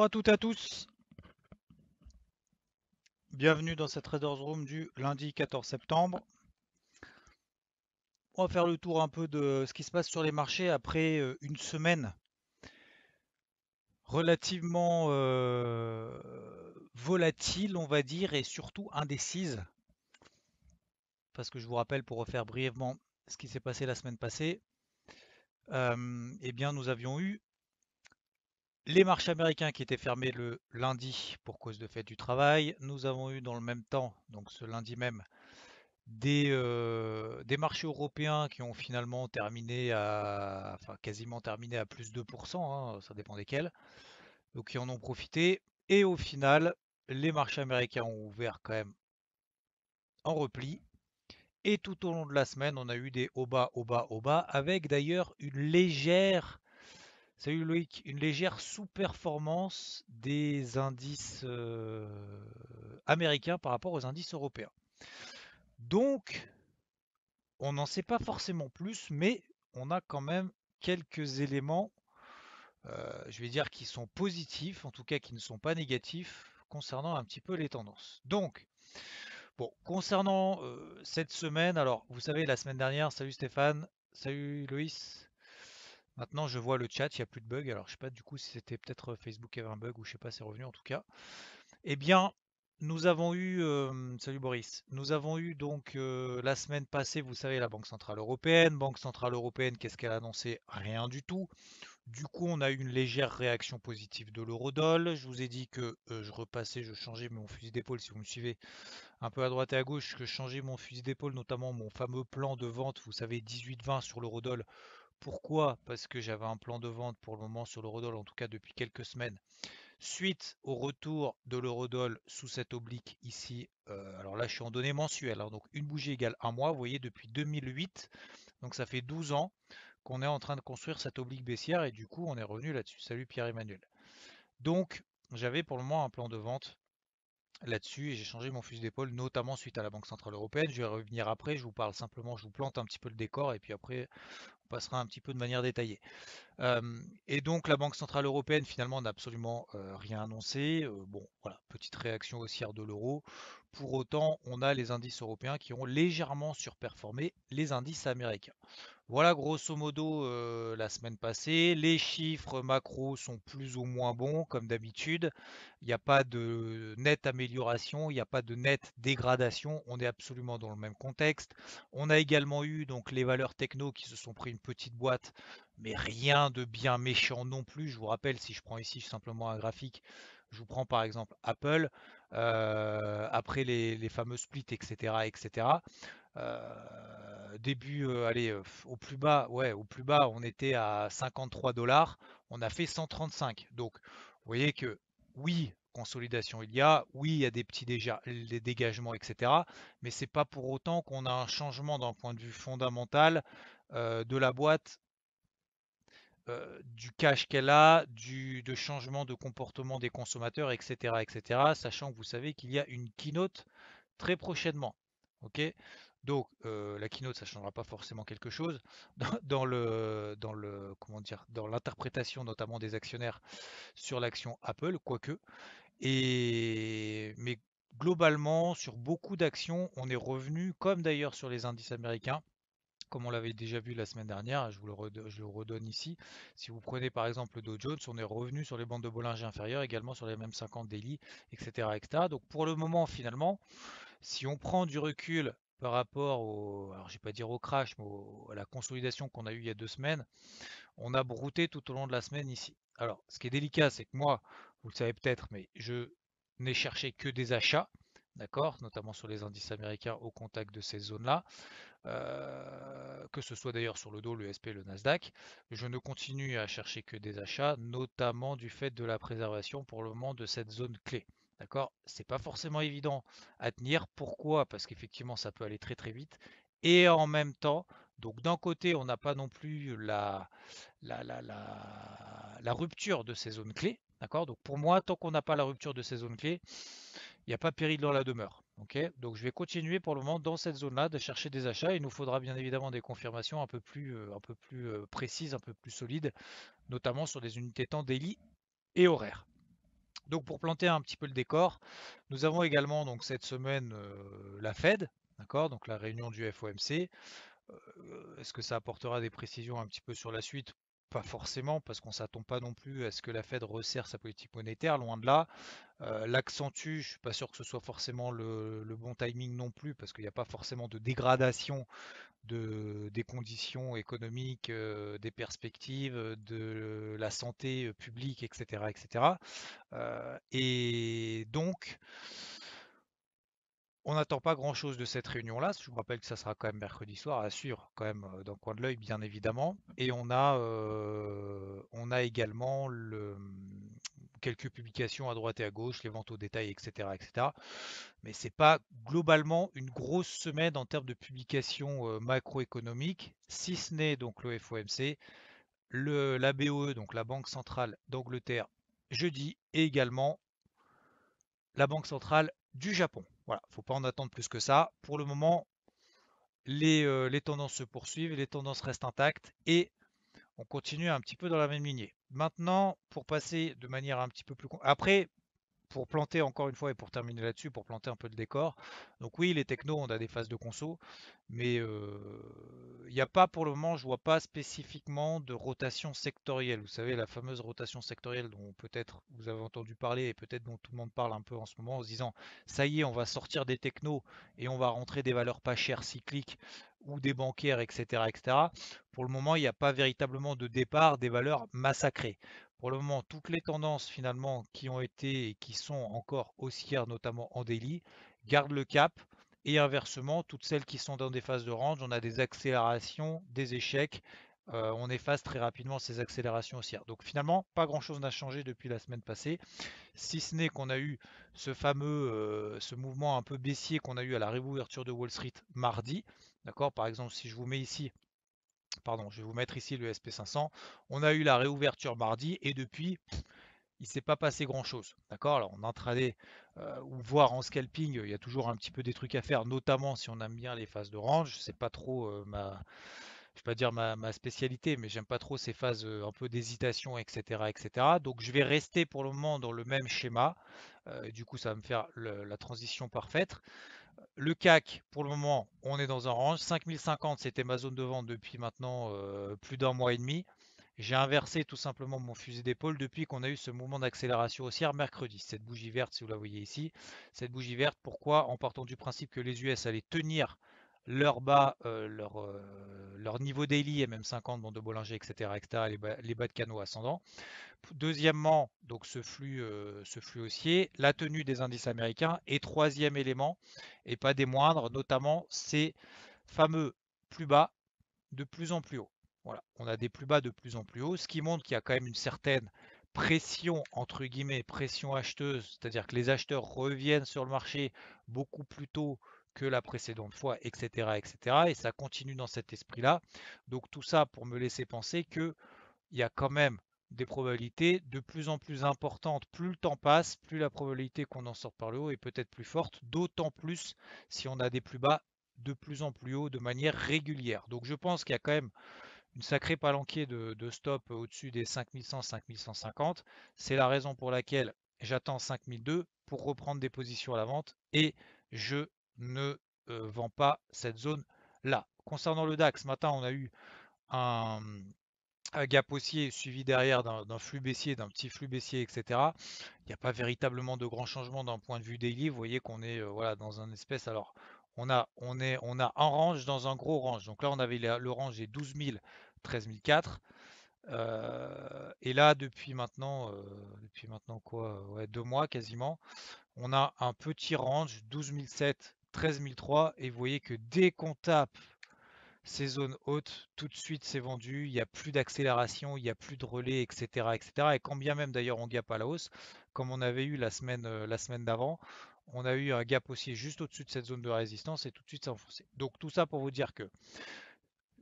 Bonjour à toutes et à tous, bienvenue dans cette Traders Room du lundi 14 septembre. On va faire le tour un peu de ce qui se passe sur les marchés après une semaine relativement volatile, on va dire, et surtout indécise. Parce que je vous rappelle, pour refaire brièvement ce qui s'est passé la semaine passée, eh bien nous avions eu les marchés américains qui étaient fermés le lundi pour cause de fête du travail. Nous avons eu dans le même temps, donc ce lundi même, des marchés européens qui ont finalement terminé à, enfin quasiment terminé à plus 2%, hein, ça dépend desquels, donc qui en ont profité. Et au final, les marchés américains ont ouvert quand même en repli. Et tout au long de la semaine, on a eu des hauts bas, hauts bas, hauts bas, avec d'ailleurs une légère, salut Loïc, une légère sous-performance des indices américains par rapport aux indices européens. Donc, on n'en sait pas forcément plus, mais on a quand même quelques éléments, je vais dire, qui sont positifs, en tout cas qui ne sont pas négatifs, concernant un petit peu les tendances. Donc, bon, concernant cette semaine, alors vous savez, la semaine dernière, salut Stéphane, salut Loïs. Maintenant, je vois le chat, il n'y a plus de bug. Alors, je sais pas du coup si c'était peut-être Facebook qui avait un bug ou je sais pas, c'est revenu en tout cas. Eh bien, nous avons eu, salut Boris, nous avons eu donc la semaine passée, vous savez, la Banque Centrale Européenne. Banque Centrale Européenne, qu'est-ce qu'elle a annoncé? Rien du tout. Du coup, on a eu une légère réaction positive de l'eurodoll. Je vous ai dit que je repassais, je changeais mon fusil d'épaule, si vous me suivez un peu à droite et à gauche, que je changeais mon fusil d'épaule, notamment mon fameux plan de vente, vous savez, 18-20 sur l'eurodoll. Pourquoi? Parce que j'avais un plan de vente pour le moment sur l'eurodoll, en tout cas depuis quelques semaines. Suite au retour de l'eurodoll sous cette oblique ici, alors là je suis en données mensuelles, hein, donc une bougie égale un mois, vous voyez depuis 2008, donc ça fait 12 ans qu'on est en train de construire cette oblique baissière et du coup on est revenu là-dessus. Salut Pierre-Emmanuel. Donc j'avais pour le moment un plan de vente là-dessus et j'ai changé mon fusil d'épaule, notamment suite à la Banque Centrale Européenne. Je vais revenir après, je vous parle simplement, je vous plante un petit peu le décor et puis après on passera un petit peu de manière détaillée. Et donc la Banque Centrale Européenne finalement n'a absolument rien annoncé. Bon, voilà, petite réaction haussière de l'euro. Pour autant, on a les indices européens qui ont légèrement surperformé les indices américains. Voilà grosso modo la semaine passée. Les chiffres macro sont plus ou moins bons comme d'habitude. Il n'y a pas de nette amélioration, il n'y a pas de nette dégradation. On est absolument dans le même contexte. On a également eu donc les valeurs techno qui se sont pris une petite boîte, mais rien de bien méchant non plus. Je vous rappelle, si je prends ici simplement un graphique, je vous prends par exemple Apple, après les fameux splits, etc., etc. Début, allez, au plus bas, ouais, au plus bas, on était à 53 dollars, on a fait 135. Donc, vous voyez que oui, consolidation il y a, oui, il y a des petits des dégagements, etc. Mais c'est pas pour autant qu'on a un changement d'un point de vue fondamental de la boîte, du cash qu'elle a, de changement de comportement des consommateurs, etc., etc. Sachant que vous savez qu'il y a une keynote très prochainement. Ok, donc la keynote, ça ne changera pas forcément quelque chose comment dire, dans l'interprétation notamment des actionnaires sur l'action Apple, quoique. Mais globalement, sur beaucoup d'actions, on est revenu, comme d'ailleurs sur les indices américains, comme on l'avait déjà vu la semaine dernière, je le redonne ici. Si vous prenez par exemple le Dow Jones, on est revenu sur les bandes de Bollinger inférieures, également sur les mêmes 50 daily, etc., etc. Donc pour le moment, finalement, si on prend du recul par rapport alors je vais pas dire au crash, mais à la consolidation qu'on a eue il y a 2 semaines, on a brouté tout au long de la semaine ici. Alors, ce qui est délicat, c'est que moi, vous le savez peut-être, mais je n'ai cherché que des achats, d'accord, notamment sur les indices américains au contact de ces zones-là, que ce soit d'ailleurs sur le Dow, le SP, le Nasdaq. Je ne continue à chercher que des achats, notamment du fait de la préservation pour le moment de cette zone clé. D'accord? C'est pas forcément évident à tenir. Pourquoi? Parce qu'effectivement, ça peut aller très très vite. Et en même temps, donc d'un côté, on n'a pas non plus la rupture de ces zones clés. D'accord? Donc pour moi, tant qu'on n'a pas la rupture de ces zones clés, il n'y a pas péril dans la demeure. Ok, donc je vais continuer pour le moment dans cette zone-là de chercher des achats. Il nous faudra bien évidemment des confirmations un peu plus précises, un peu plus solides, notamment sur des unités temps daily et horaires. Donc pour planter un petit peu le décor, nous avons également donc cette semaine la Fed, d'accord, donc la réunion du FOMC. Est-ce que ça apportera des précisions un petit peu sur la suite? Pas forcément, parce qu'on ne s'attend pas non plus à ce que la Fed resserre sa politique monétaire, loin de là. L'accentue, je ne suis pas sûr que ce soit forcément le bon timing non plus, parce qu'il n'y a pas forcément de dégradation des conditions économiques, des perspectives, de la santé publique, etc., etc. Et donc, on n'attend pas grand-chose de cette réunion-là. Je vous rappelle que ça sera quand même mercredi soir, à suivre quand même d'un coin de l'œil, bien évidemment. Et on a également quelques publications à droite et à gauche, les ventes au détail, etc., etc. Mais c'est pas globalement une grosse semaine en termes de publications macroéconomiques, si ce n'est donc le FOMC, la BOE, donc la Banque centrale d'Angleterre, jeudi, et également la Banque centrale du Japon. Voilà, faut pas en attendre plus que ça. Pour le moment, les tendances se poursuivent, les tendances restent intactes et on continue un petit peu dans la même lignée. Maintenant, pour passer de manière un petit peu plus... Après, pour planter encore une fois et pour terminer là-dessus, pour planter un peu le décor. Donc oui, les technos, on a des phases de conso, mais il n'y a pas pour le moment, je vois pas spécifiquement de rotation sectorielle. Vous savez, la fameuse rotation sectorielle dont peut-être vous avez entendu parler et peut-être dont tout le monde parle un peu en ce moment en se disant, ça y est, on va sortir des technos et on va rentrer des valeurs pas chères cycliques ou des bancaires, etc., etc. Pour le moment, il n'y a pas véritablement de départ des valeurs massacrées. Pour le moment, toutes les tendances finalement qui ont été et qui sont encore haussières, notamment en daily, gardent le cap. Et inversement, toutes celles qui sont dans des phases de range, on a des accélérations, des échecs. On efface très rapidement ces accélérations haussières. Donc finalement, pas grand-chose n'a changé depuis la semaine passée, si ce n'est qu'on a eu ce mouvement un peu baissier qu'on a eu à la réouverture de Wall Street mardi. D'accord. Par exemple, si je vous mets ici, pardon, je vais vous mettre ici le SP500. On a eu la réouverture mardi et depuis, il ne s'est pas passé grand-chose. D'accord. Alors en intraday ou voire en scalping, il y a toujours un petit peu des trucs à faire, notamment si on aime bien les phases de range. C'est pas trop je vais pas dire ma spécialité, mais j'aime pas trop ces phases un peu d'hésitation, etc., etc. Donc je vais rester pour le moment dans le même schéma. Du coup, ça va me faire la transition parfaite. Le CAC, pour le moment, on est dans un range. 5050, c'était ma zone de vente depuis maintenant plus d'un mois et demi. J'ai inversé tout simplement mon fusil d'épaule depuis qu'on a eu ce mouvement d'accélération haussière mercredi. Cette bougie verte, si vous la voyez ici, cette bougie verte, pourquoi? En partant du principe que les US allaient tenir leur bas, leur niveau daily, MM50, bande de Bollinger, etc., etc., les bas de canaux ascendants. Deuxièmement, donc ce flux haussier, la tenue des indices américains. Et troisième élément, et pas des moindres, notamment ces fameux plus bas de plus en plus haut. Voilà, on a des plus bas de plus en plus haut, ce qui montre qu'il y a quand même une certaine pression, entre guillemets, pression acheteuse, c'est-à-dire que les acheteurs reviennent sur le marché beaucoup plus tôt que la précédente fois, etc., etc. Et ça continue dans cet esprit-là. Donc tout ça pour me laisser penser que il y a quand même des probabilités de plus en plus importantes. Plus le temps passe, plus la probabilité qu'on en sorte par le haut est peut-être plus forte, d'autant plus si on a des plus bas de plus en plus haut de manière régulière. Donc je pense qu'il y a quand même une sacrée palanquée de stop au-dessus des 5100, 5150. C'est la raison pour laquelle j'attends 5002 pour reprendre des positions à la vente et je ne vends pas cette zone là. Concernant le DAX, ce matin on a eu un, un gap haussier suivi derrière d'un flux baissier, d'un petit flux baissier, etc. Il n'y a pas véritablement de grands changements d'un point de vue daily. Vous voyez qu'on est voilà, dans un espèce. Alors, on a un range dans un gros range. Donc là, on avait le range des 12 000, 13 004. Et là, depuis maintenant quoi, ouais, 2 mois quasiment, on a un petit range 12 007, 13 003. Et vous voyez que dès qu'on tape ces zones hautes, tout de suite c'est vendu, il n'y a plus d'accélération, il n'y a plus de relais, etc., etc. Et quand bien même d'ailleurs on gap à la hausse, comme on avait eu la semaine d'avant, on a eu un gap aussi juste au-dessus de cette zone de résistance et tout de suite c'est enfoncé. Donc tout ça pour vous dire que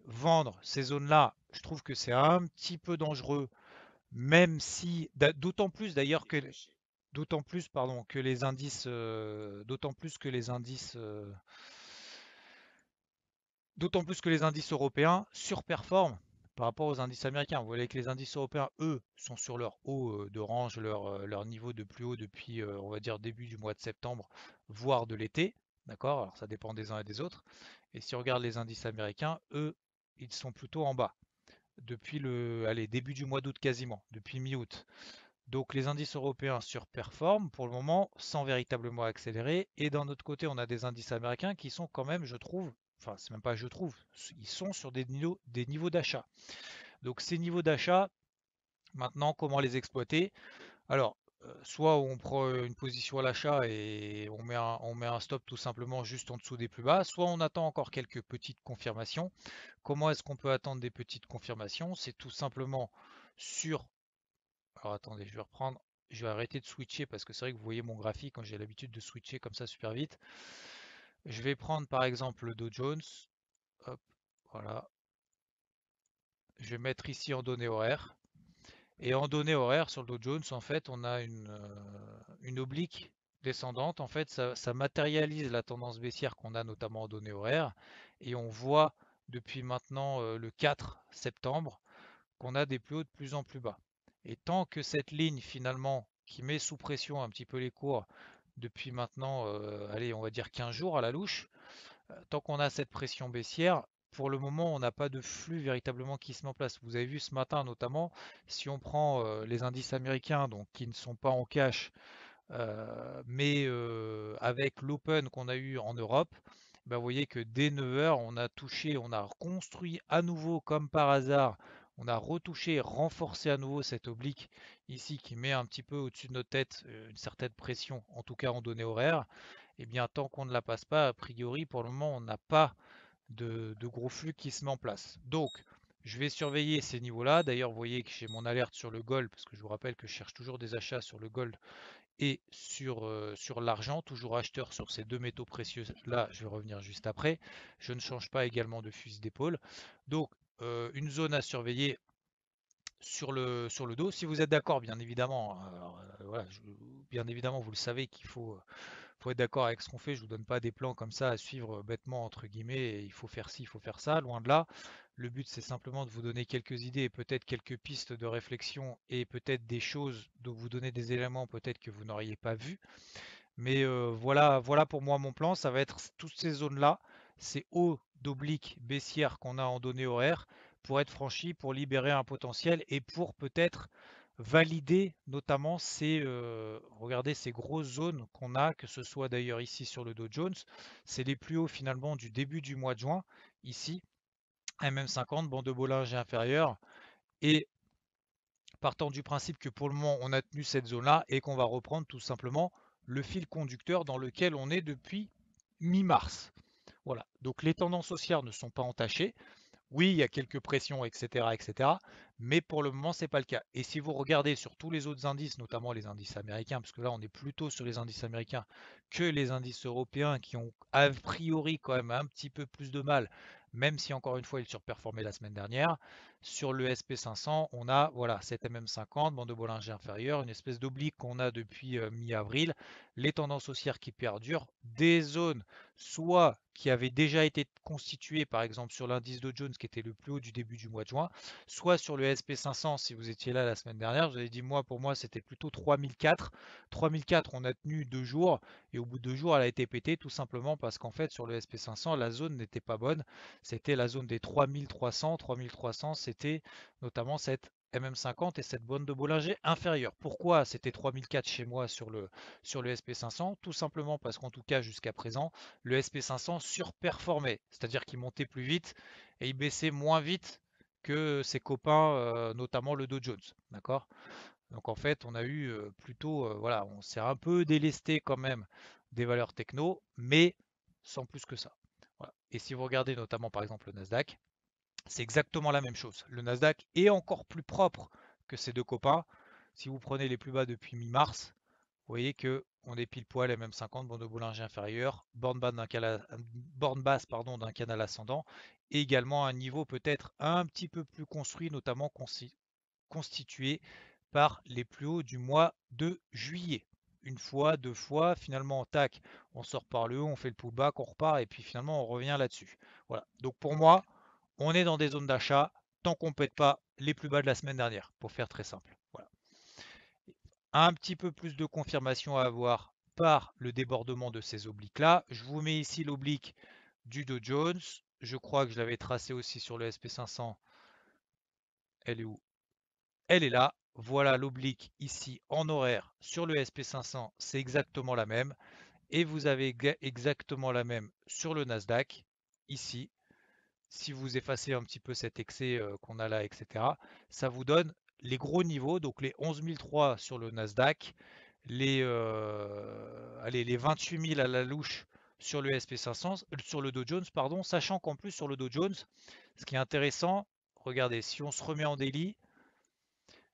vendre ces zones-là, je trouve que c'est un petit peu dangereux, même si, d'autant plus d'ailleurs que, d'autant plus pardon que les indices, d'autant plus que les indices européens surperforment par rapport aux indices américains. Vous voyez que les indices européens, eux, sont sur leur haut de range, leur niveau de plus haut depuis, on va dire, début du mois de septembre, voire de l'été. D'accord? Alors ça dépend des uns et des autres. Et si on regarde les indices américains, eux, ils sont plutôt en bas depuis allez, début du mois d'août quasiment, depuis mi-août. Donc les indices européens surperforment pour le moment sans véritablement accélérer. Et d'un autre côté, on a des indices américains qui sont quand même, je trouve, enfin c'est même pas je trouve, ils sont sur des niveaux d'achat. Donc ces niveaux d'achat, maintenant, comment les exploiter? Alors, soit on prend une position à l'achat et on met un stop tout simplement juste en dessous des plus bas, soit on attend encore quelques petites confirmations. Comment est-ce qu'on peut attendre des petites confirmations? C'est tout simplement sur... Alors attendez, je vais reprendre, je vais arrêter de switcher parce que c'est vrai que vous voyez mon graphique quand j'ai l'habitude de switcher comme ça super vite. Je vais prendre par exemple le Dow Jones. Hop, voilà. Je vais mettre ici en données horaires. Et en données horaires sur le Dow Jones, en fait, on a une oblique descendante. En fait, ça matérialise la tendance baissière qu'on a notamment en données horaires. Et on voit depuis maintenant le 4 septembre qu'on a des plus hauts de plus en plus bas. Et tant que cette ligne finalement qui met sous pression un petit peu les cours depuis maintenant, allez, on va dire 15 jours à la louche, tant qu'on a cette pression baissière, pour le moment, on n'a pas de flux véritablement qui se met en place. Vous avez vu ce matin notamment, si on prend les indices américains, donc qui ne sont pas en cash, mais avec l'open qu'on a eu en Europe, ben, vous voyez que dès 9 heures, on a touché, on a reconstruit à nouveau comme par hasard, on a retouché, renforcé à nouveau cette oblique ici qui met un petit peu au-dessus de notre tête une certaine pression, en tout cas en données horaires. Et bien tant qu'on ne la passe pas, a priori pour le moment on n'a pas de gros flux qui se met en place. Donc je vais surveiller ces niveaux-là. D'ailleurs vous voyez que j'ai mon alerte sur le gold, parce que je vous rappelle que je cherche toujours des achats sur le gold et sur l'argent, toujours acheteur sur ces deux métaux précieux. Là, je vais revenir juste après. Je ne change pas également de fusil d'épaule. Donc, une zone à surveiller sur le dos. Si vous êtes d'accord, bien évidemment, hein. Alors, voilà, bien évidemment, vous le savez qu'il faut être d'accord avec ce qu'on fait. Je vous donne pas des plans comme ça à suivre bêtement, entre guillemets, et il faut faire ci, il faut faire ça. Loin de là. Le but, c'est simplement de vous donner quelques idées et peut-être quelques pistes de réflexion et peut-être des choses, de vous donner des éléments peut-être que vous n'auriez pas vus. Mais voilà, voilà pour moi mon plan. Ça va être toutes ces zones-là, ces hauts d'obliques baissières qu'on a en données horaires pour être franchis, pour libérer un potentiel et pour peut-être valider notamment regardez ces grosses zones qu'on a, que ce soit d'ailleurs ici sur le Dow Jones, c'est les plus hauts finalement du début du mois de juin, ici, MM50, bande de Bollinger inférieure, et partant du principe que pour le moment on a tenu cette zone-là et qu'on va reprendre tout simplement le fil conducteur dans lequel on est depuis mi-mars. Voilà, donc les tendances haussières ne sont pas entachées. Oui, il y a quelques pressions, etc., etc. Mais pour le moment, ce n'est pas le cas. Et si vous regardez sur tous les autres indices, notamment les indices américains, parce que là, on est plutôt sur les indices américains que les indices européens qui ont a priori quand même un petit peu plus de mal, même si encore une fois, ils surperformaient la semaine dernière. Sur le SP500, on a voilà, cette MM50, bande de Bollinger inférieure, une espèce d'oblique qu'on a depuis mi-avril, les tendances haussières qui perdurent, des zones soit qui avaient déjà été constituées, par exemple sur l'indice Dow Jones qui était le plus haut du début du mois de juin, soit sur le SP500, si vous étiez là la semaine dernière, vous avez dit moi pour moi c'était plutôt 3004. 3004 on a tenu 2 jours et au bout de 2 jours elle a été pétée tout simplement parce qu'en fait sur le SP500 la zone n'était pas bonne, c'était la zone des 3300, 3300 c'était notamment cette MM50 et cette bande de Bollinger inférieure. Pourquoi c'était 3004 chez moi sur le SP500? Tout simplement parce qu'en tout cas jusqu'à présent, le SP500 surperformait, c'est-à-dire qu'il montait plus vite et il baissait moins vite que ses copains, notamment le Dow Jones. D'accord? Donc en fait, on a eu plutôt, voilà, on s'est un peu délesté quand même des valeurs techno, mais sans plus que ça. Voilà. Et si vous regardez notamment par exemple le Nasdaq, c'est exactement la même chose. Le Nasdaq est encore plus propre que ses deux copains. Si vous prenez les plus bas depuis mi-mars, vous voyez que on est pile poil MM50, bande de Bollinger inférieure, borne basse pardon, d'un canal ascendant, et également un niveau peut-être un petit peu plus construit, notamment constitué par les plus hauts du mois de juillet. Une fois, deux fois, finalement, tac, on sort par le haut, on fait le pullback, on repart, et puis finalement, on revient là-dessus. Voilà. Donc pour moi, on est dans des zones d'achat. tant qu'on ne pète pas les plus bas de la semaine dernière, pour faire très simple. Voilà. Un petit peu plus de confirmation à avoir par le débordement de ces obliques-là. Je vous mets ici l'oblique du Dow Jones. Je crois que je l'avais tracé aussi sur le SP500. Elle est où? Elle est là. Voilà l'oblique ici en horaire sur le SP500. C'est exactement la même. Et vous avez exactement la même sur le Nasdaq, ici. Si vous effacez un petit peu cet excès qu'on a là, etc., ça vous donne les gros niveaux, donc les 11 003 sur le Nasdaq, allez, les 28 000 à la louche sur le SP500, sur le Dow Jones, pardon, sachant qu'en plus sur le Dow Jones, ce qui est intéressant, regardez, si on se remet en daily,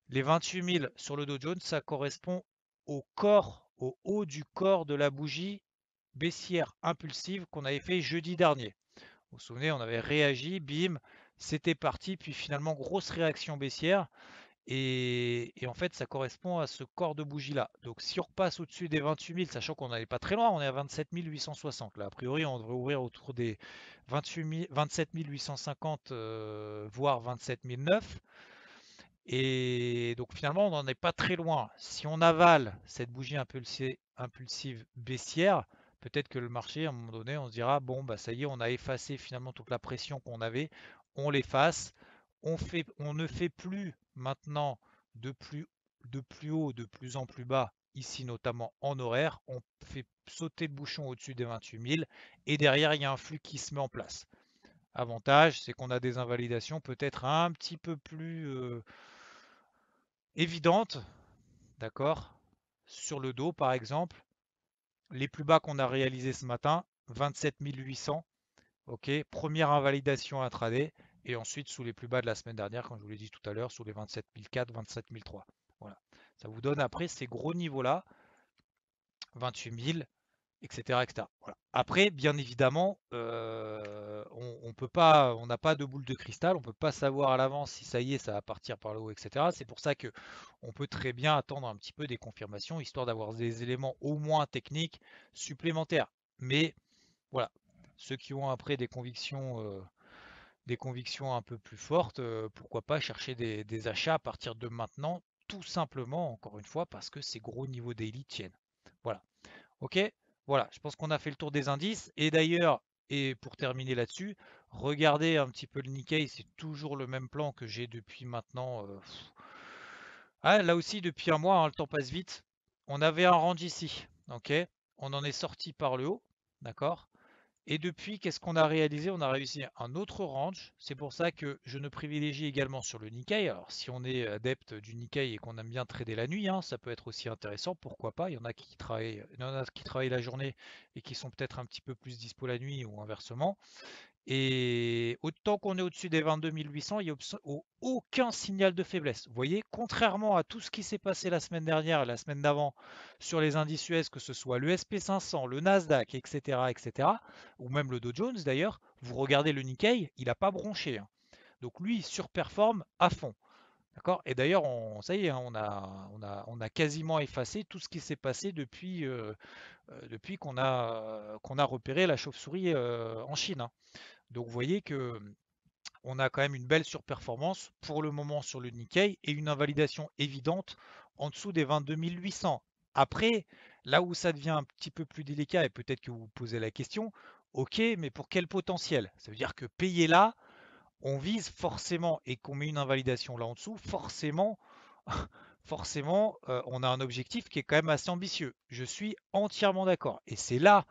les 28 000 sur le Dow Jones, ça correspond au corps, au haut du corps de la bougie baissière impulsive qu'on avait fait jeudi dernier. Vous vous souvenez, on avait réagi, bim, c'était parti, puis finalement grosse réaction baissière. Et en fait, ça correspond à ce corps de bougie-là. Donc si on repasse au-dessus des 28 000, sachant qu'on n'allait pas très loin, on est à 27 860. Là, a priori, on devrait ouvrir autour des 27 850, voire 27 009. Et donc finalement, on n'en est pas très loin. Si on avale cette bougie impulsive baissière, peut-être que le marché, à un moment donné, on se dira, bon, bah ça y est, on a effacé finalement toute la pression qu'on avait, on l'efface, on ne fait plus maintenant de plus, de plus haut, de plus en plus bas, ici notamment en horaire, on fait sauter le bouchon au-dessus des 28 000, et derrière, il y a un flux qui se met en place. Avantage, c'est qu'on a des invalidations peut-être un petit peu plus évidentes, d'accord? Sur le dos, par exemple, les plus bas qu'on a réalisés ce matin, 27 800, ok? Première invalidation intraday, et ensuite sous les plus bas de la semaine dernière, comme je vous l'ai dit tout à l'heure, sous les 27 400, 27 300. Voilà. Ça vous donne après ces gros niveaux-là, 28 000, etc., etc. Voilà. Après, bien évidemment, on peut pas, on n'a pas de boule de cristal, on peut pas savoir à l'avance si ça y est, ça va partir par le haut, etc. C'est pour ça que on peut très bien attendre un petit peu des confirmations, histoire d'avoir des éléments au moins techniques supplémentaires. Mais voilà, ceux qui ont après des convictions un peu plus fortes, pourquoi pas chercher des achats à partir de maintenant, tout simplement, encore une fois, parce que ces gros niveaux daily tiennent. Voilà. Ok, voilà, je pense qu'on a fait le tour des indices. Et d'ailleurs, et pour terminer là-dessus, regardez un petit peu le Nikkei, c'est toujours le même plan que j'ai depuis maintenant. Ah, là aussi, depuis un mois, hein, le temps passe vite. On avait un range ici, ok? On en est sorti par le haut, d'accord? Et depuis, qu'est-ce qu'on a réalisé? On a réussi un autre range. C'est pour ça que je ne privilégie également sur le Nikkei. Alors, si on est adepte du Nikkei et qu'on aime bien trader la nuit, hein, ça peut être aussi intéressant. Pourquoi pas? Il y en a qui travaillent la journée et qui sont peut-être un petit peu plus dispo la nuit ou inversement. Et autant qu'on est au-dessus des 22 800, il n'y a aucun signal de faiblesse. Vous voyez, contrairement à tout ce qui s'est passé la semaine dernière et la semaine d'avant sur les indices US, que ce soit le SP500, le Nasdaq, etc., etc., ou même le Dow Jones d'ailleurs, vous regardez le Nikkei, il n'a pas bronché, hein. Donc lui, il surperforme à fond. D'accord. Et d'ailleurs, ça y est, hein, on a quasiment effacé tout ce qui s'est passé depuis qu'on a repéré la chauve-souris en Chine, hein. Donc vous voyez que on a quand même une belle surperformance pour le moment sur le Nikkei et une invalidation évidente en dessous des 22 800. Après, là où ça devient un petit peu plus délicat, et peut-être que vous vous posez la question, ok, mais pour quel potentiel? Ça veut dire que payer là, on vise forcément, et qu'on met une invalidation là en dessous, forcément, forcément, on a un objectif qui est quand même assez ambitieux. Je suis entièrement d'accord. Et c'est là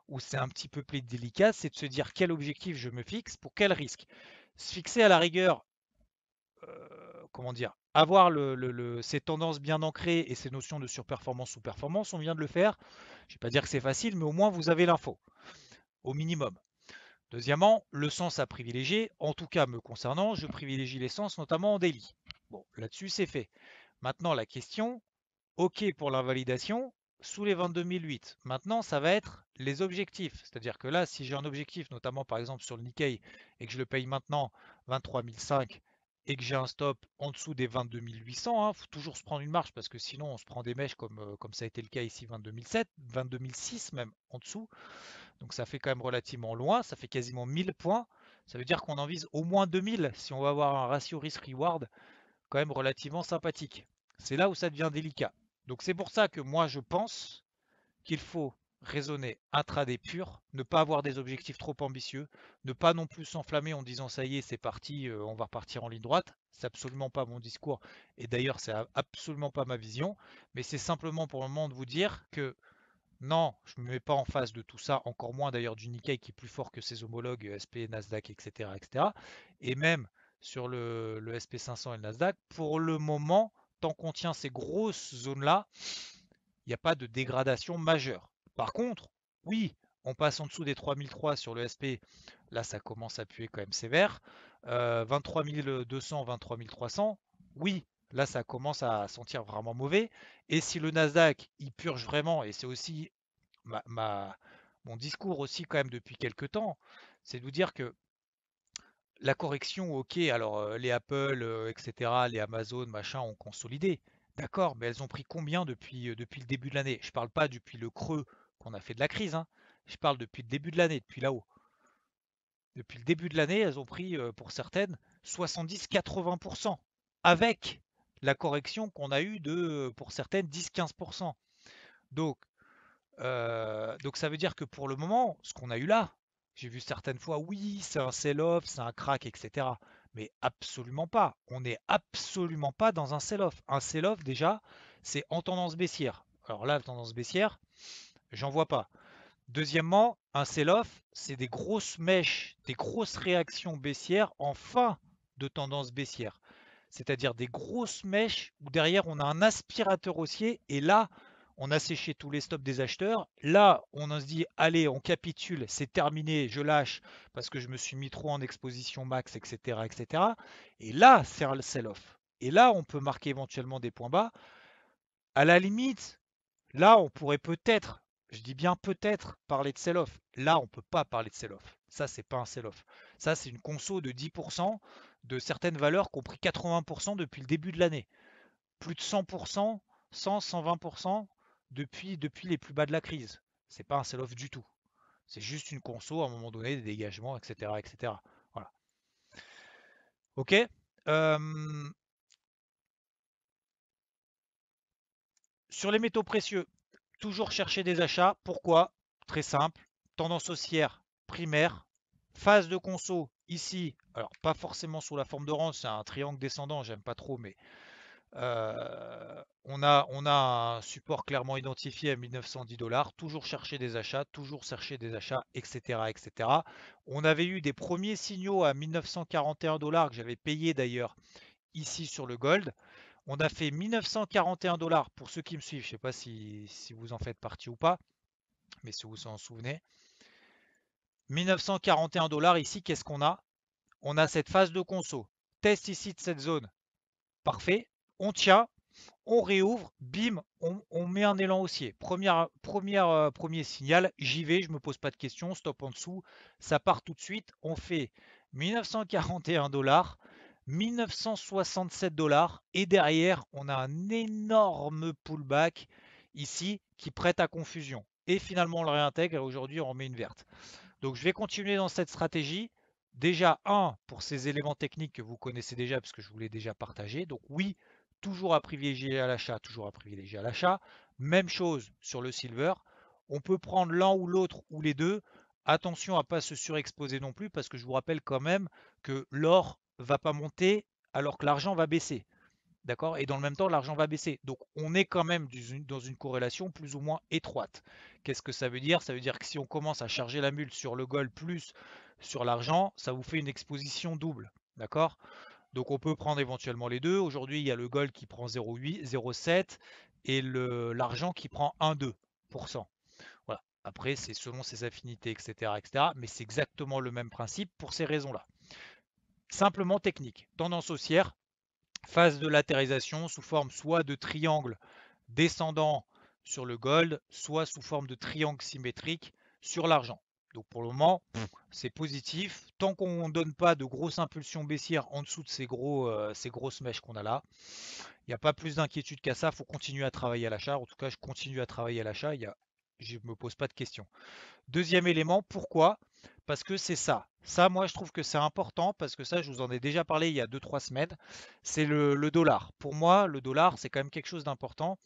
où c'est un petit peu plus délicat, c'est de se dire quel objectif je me fixe pour quel risque. Se fixer à la rigueur, comment dire, avoir ces tendances bien ancrées et ces notions de surperformance ou performance, on vient de le faire. Je ne vais pas dire que c'est facile, mais au moins vous avez l'info, au minimum. Deuxièmement, le sens à privilégier, en tout cas me concernant, je privilégie l'essence notamment en daily. Bon, là-dessus c'est fait. Maintenant la question, ok pour l'invalidation, sous les 22 008. Maintenant, ça va être les objectifs. C'est-à-dire que là, si j'ai un objectif, notamment par exemple sur le Nikkei, et que je le paye maintenant 23 500 et que j'ai un stop en dessous des 22 800, il faut toujours se prendre une marge parce que sinon on se prend des mèches comme ça a été le cas ici 22 007, 22 006 même en dessous. Donc ça fait quand même relativement loin, ça fait quasiment 1000 points. Ça veut dire qu'on en vise au moins 2000 si on va avoir un ratio risk-reward quand même relativement sympathique. C'est là où ça devient délicat. Donc c'est pour ça que moi je pense qu'il faut raisonner intraday pur, ne pas avoir des objectifs trop ambitieux, ne pas non plus s'enflammer en disant ça y est, c'est parti, on va repartir en ligne droite. C'est absolument pas mon discours et d'ailleurs c'est absolument pas ma vision, mais c'est simplement pour le moment de vous dire que non, je ne me mets pas en face de tout ça, encore moins d'ailleurs du Nikkei qui est plus fort que ses homologues SP, Nasdaq, etc. etc. Et même sur le SP 500 et le Nasdaq, pour le moment, tant qu'on tient ces grosses zones-là, il n'y a pas de dégradation majeure. Par contre, oui, on passe en dessous des 3003 sur le SP, là ça commence à puer quand même sévère. 23 200, 23 300, oui, là ça commence à sentir vraiment mauvais. Et si le Nasdaq il purge vraiment, et c'est aussi mon discours aussi quand même depuis quelques temps, c'est de vous dire que la correction, ok, alors les Apple, etc., les Amazon, machin, ont consolidé. D'accord, mais elles ont pris combien depuis le début de l'année? Je parle pas depuis le creux qu'on a fait de la crise, hein. Je parle depuis le début de l'année, depuis là-haut. Depuis le début de l'année, elles ont pris, pour certaines, 70-80%, avec la correction qu'on a eue de, pour certaines, 10-15%. Donc, donc ça veut dire que pour le moment, ce qu'on a eu là, j'ai vu certaines fois, oui, c'est un sell-off, c'est un crack, etc. Mais absolument pas. On n'est absolument pas dans un sell-off. Un sell-off, déjà, c'est en tendance baissière. Alors là, la tendance baissière, j'en vois pas. Deuxièmement, un sell-off, c'est des grosses mèches, des grosses réactions baissières en fin de tendance baissière. C'est-à-dire des grosses mèches où derrière on a un aspirateur haussier et là on a séché tous les stops des acheteurs. Là on se dit allez on capitule, c'est terminé, je lâche parce que je me suis mis trop en exposition max, etc. etc. Et là c'est le sell-off. Et là on peut marquer éventuellement des points bas. À la limite, là, on pourrait peut-être, je dis bien peut-être, parler de sell-off. Là, on ne peut pas parler de sell-off. Ça, c'est pas un sell-off. Ça, c'est une conso de 10% de certaines valeurs qui ont pris 80% depuis le début de l'année. Plus de 100%, 100, 120% depuis les plus bas de la crise. C'est pas un sell-off du tout. C'est juste une conso à un moment donné, des dégagements, etc. etc. Voilà. Ok. Euh, Sur les métaux précieux, toujours chercher des achats. Pourquoi? Très simple. Tendance haussière primaire. Phase de conso ici. Alors pas forcément sous la forme d'orange, c'est un triangle descendant, j'aime pas trop, mais on a un support clairement identifié à 1910 dollars. Toujours chercher des achats, toujours chercher des achats, etc., etc. On avait eu des premiers signaux à 1941 dollars que j'avais payé d'ailleurs ici sur le gold. On a fait 1941 dollars pour ceux qui me suivent. Je ne sais pas si vous en faites partie ou pas, mais si vous vous en souvenez. 1941 dollars ici, qu'est-ce qu'on a? On a cette phase de conso. Test ici de cette zone. Parfait. On tient, on réouvre, bim, on met un élan haussier. Premier signal, j'y vais, je ne me pose pas de questions, stop en dessous, ça part tout de suite. On fait 1941 dollars, 1967 dollars et derrière, on a un énorme pullback ici qui prête à confusion. Et finalement, on le réintègre et aujourd'hui, on remet une verte. Donc, je vais continuer dans cette stratégie. Déjà, pour ces éléments techniques que vous connaissez déjà, parce que je vous l'ai déjà partagé. Donc, oui, toujours à privilégier à l'achat, toujours à privilégier à l'achat. Même chose sur le silver. On peut prendre l'un ou l'autre ou les deux. Attention à ne pas se surexposer non plus, parce que je vous rappelle quand même que l'or va pas monter alors que l'argent va baisser. D'accord? Et dans le même temps, l'argent va baisser. Donc, on est quand même dans une corrélation plus ou moins étroite. Qu'est-ce que ça veut dire? Ça veut dire que si on commence à charger la mule sur le gold plus sur l'argent, ça vous fait une exposition double. D'accord? Donc, on peut prendre éventuellement les deux. Aujourd'hui, il y a le gold qui prend 0,8, 0,7 et l'argent qui prend 1,2%. Voilà. Après, c'est selon ses affinités, etc., etc. Mais c'est exactement le même principe pour ces raisons-là. Simplement technique. Tendance haussière, phase de latérisation sous forme soit de triangle descendant sur le gold, soit sous forme de triangle symétrique sur l'argent. Donc pour le moment, c'est positif. Tant qu'on ne donne pas de grosses impulsions baissières en dessous de ces grosses mèches qu'on a là, il n'y a pas plus d'inquiétude qu'à ça. Il faut continuer à travailler à l'achat. En tout cas, je continue à travailler à l'achat. Je ne me pose pas de questions. Deuxième élément, pourquoi? Parce que c'est ça. Ça, moi, je trouve que c'est important parce que ça, je vous en ai déjà parlé il y a 2, 3 semaines. C'est le dollar. Pour moi, le dollar, c'est quand même quelque chose d'important,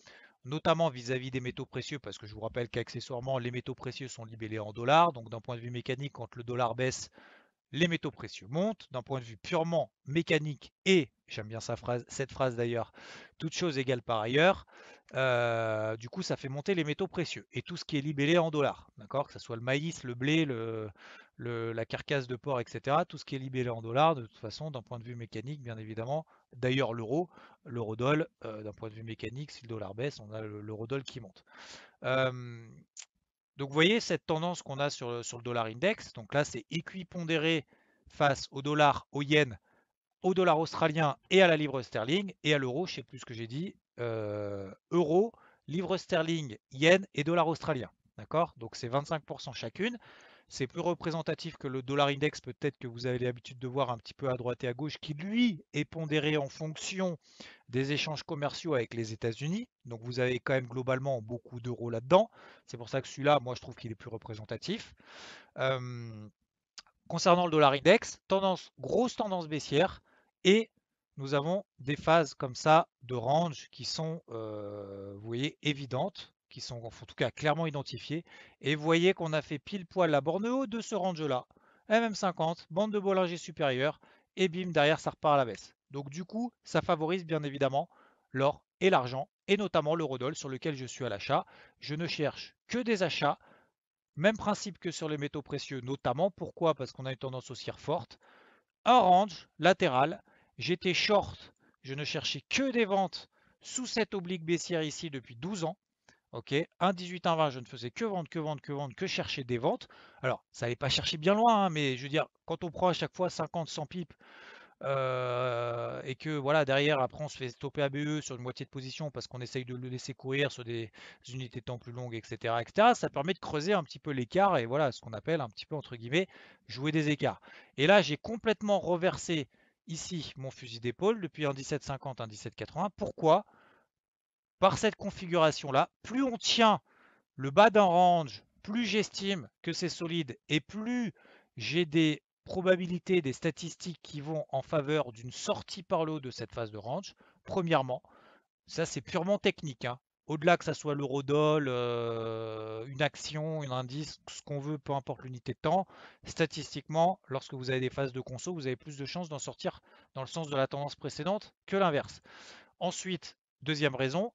notamment vis-à-vis des métaux précieux, parce que je vous rappelle qu'accessoirement, les métaux précieux sont libellés en dollars. Donc, d'un point de vue mécanique, quand le dollar baisse, les métaux précieux montent. D'un point de vue purement mécanique et, j'aime bien cette phrase d'ailleurs, toute chose égale par ailleurs, du coup ça fait monter les métaux précieux et tout ce qui est libellé en dollars, d'accord? Que ce soit le maïs, le blé, la carcasse de porc, etc. Tout ce qui est libellé en dollars, de toute façon, d'un point de vue mécanique, bien évidemment. D'ailleurs, l'eurodoll, d'un point de vue mécanique, si le dollar baisse, on a l'eurodoll qui monte. Euh, donc vous voyez cette tendance qu'on a sur le dollar index. Donc là, c'est équipondéré face au dollar, au yen, au dollar australien et à la livre sterling et à l'euro, je ne sais plus ce que j'ai dit, euro, livre sterling, yen et dollar australien. D'accord? Donc c'est 25% chacune. C'est plus représentatif que le dollar index, peut-être que vous avez l'habitude de voir un petit peu à droite et à gauche, qui lui est pondéré en fonction des échanges commerciaux avec les États-Unis. Donc vous avez quand même globalement beaucoup d'euros là-dedans. C'est pour ça que celui-là, moi, je trouve qu'il est plus représentatif. Euh, Concernant le dollar index, grosse tendance baissière et nous avons des phases comme ça de range qui sont, vous voyez, évidentes, qui sont en tout cas clairement identifiées. Et vous voyez qu'on a fait pile poil la borne haute de ce range-là, MM50, bande de Bollinger supérieure, et bim, derrière ça repart à la baisse. Donc du coup, ça favorise bien évidemment l'or et l'argent, et notamment l'eurodoll sur lequel je suis à l'achat. Je ne cherche que des achats même principe que sur les métaux précieux, notamment. Pourquoi? Parce qu'on a une tendance haussière forte. Un range latéral. J'étais short. Je ne cherchais que des ventes sous cette oblique baissière ici depuis 12 ans. Ok, 1,18, 1,20, je ne faisais que vendre, que vendre, que vendre, que chercher des ventes. Alors, ça n'allait pas chercher bien loin, hein, mais je veux dire, quand on prend à chaque fois 50, 100 pips et que voilà derrière après on se fait stopper ABE sur une moitié de position parce qu'on essaye de le laisser courir sur des unités de temps plus longues, etc., etc., ça permet de creuser un petit peu l'écart et voilà ce qu'on appelle un petit peu entre guillemets jouer des écarts. Et là j'ai complètement reversé ici mon fusil d'épaule depuis un 17,50, un 17,80. Pourquoi? Par cette configuration là, plus on tient le bas d'un range, plus j'estime que c'est solide et plus j'ai des probabilités, des statistiques qui vont en faveur d'une sortie par le haut de cette phase de range. Premièrement, ça c'est purement technique, hein. Au-delà que ça soit l'eurodoll, une action, un indice, ce qu'on veut, peu importe l'unité de temps, statistiquement, lorsque vous avez des phases de conso, vous avez plus de chances d'en sortir dans le sens de la tendance précédente que l'inverse. Ensuite, deuxième raison,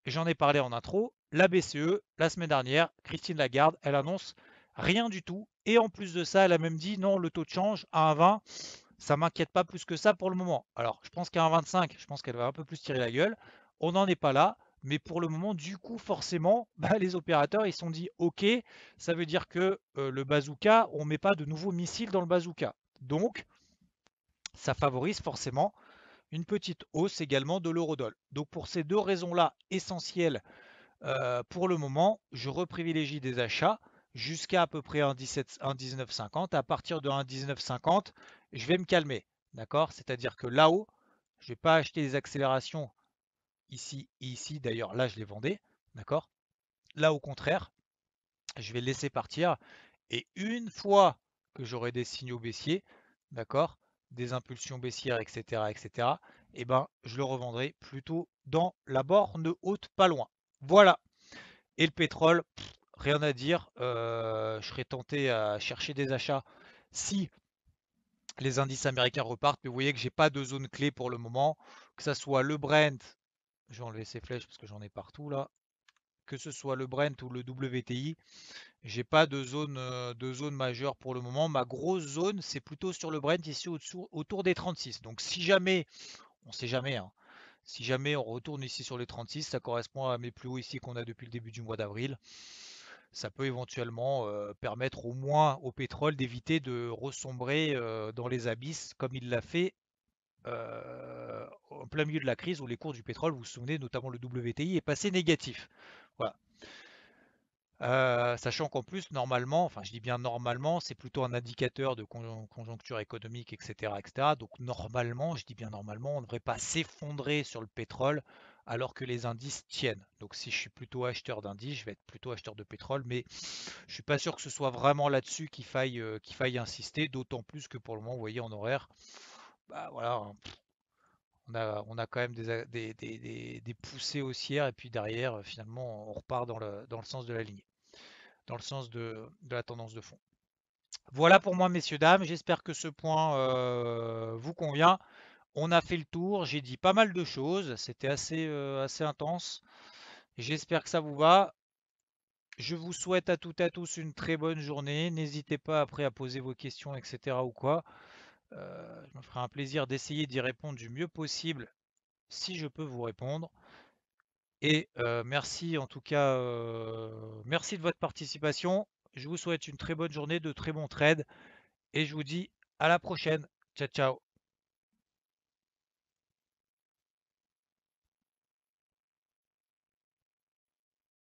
et j'en ai parlé en intro, la BCE, la semaine dernière, Christine Lagarde, elle annonce rien du tout. Et en plus de ça, elle a même dit non, le taux de change à 1,20, ça m'inquiète pas plus que ça pour le moment. Alors, je pense qu'à 1,25, je pense qu'elle va un peu plus tirer la gueule. On n'en est pas là. Mais pour le moment, du coup, forcément, bah, les opérateurs, ils se sont dit, OK, ça veut dire que le bazooka, on ne met pas de nouveaux missiles dans le bazooka. Donc, ça favorise forcément une petite hausse également de l'eurodoll. Donc, pour ces deux raisons-là essentielles, pour le moment, je reprivilégie des achats jusqu'à à peu près un 17, un 19,50. À partir de un 19,50, je vais me calmer. D'accord? C'est-à-dire que là-haut, je ne vais pas acheter des accélérations ici et ici. D'ailleurs, là, je les vendais. D'accord? Là, au contraire, je vais laisser partir. Et une fois que j'aurai des signaux baissiers, d'accord? Des impulsions baissières, etc., etc., eh ben, je le revendrai plutôt dans la borne haute, pas loin. Voilà. Et le pétrole, rien à dire. Je serais tenté à chercher des achats si les indices américains repartent. Mais vous voyez que j'ai pas de zone clé pour le moment. Que ce soit le Brent, je vais enlever ces flèches parce que j'en ai partout là. Que ce soit le Brent ou le WTI, j'ai pas de zone majeure pour le moment. Ma grosse zone, c'est plutôt sur le Brent ici autour des 36. Donc si jamais, on sait jamais, hein, si jamais on retourne ici sur les 36, ça correspond à mes plus hauts ici qu'on a depuis le début du mois d'avril. Ça peut éventuellement permettre au moins au pétrole d'éviter de ressombrer dans les abysses comme il l'a fait en plein milieu de la crise où les cours du pétrole, vous vous souvenez, notamment le WTI, est passé négatif. Voilà. Sachant qu'en plus, normalement, enfin je dis bien normalement, c'est plutôt un indicateur de conjoncture économique, etc., etc. Donc normalement, je dis bien normalement, on ne devrait pas s'effondrer sur le pétrole alors que les indices tiennent. Donc si je suis plutôt acheteur d'indices, je vais être plutôt acheteur de pétrole, mais je suis pas sûr que ce soit vraiment là-dessus qu'il faille insister, d'autant plus que pour le moment, vous voyez en horaire, bah voilà, hein, on a quand même des poussées haussières et puis derrière, finalement, on repart dans le sens de la lignée, dans le sens de la tendance de fond. Voilà pour moi, messieurs, dames. J'espère que ce point vous convient. On a fait le tour. J'ai dit pas mal de choses. C'était assez intense. J'espère que ça vous va. Je vous souhaite à toutes et à tous une très bonne journée. N'hésitez pas après à poser vos questions, etc. ou quoi. Je me ferai un plaisir d'essayer d'y répondre du mieux possible si je peux vous répondre. Et merci en tout cas, merci de votre participation. Je vous souhaite une très bonne journée, de très bons trades et je vous dis à la prochaine. Ciao, ciao.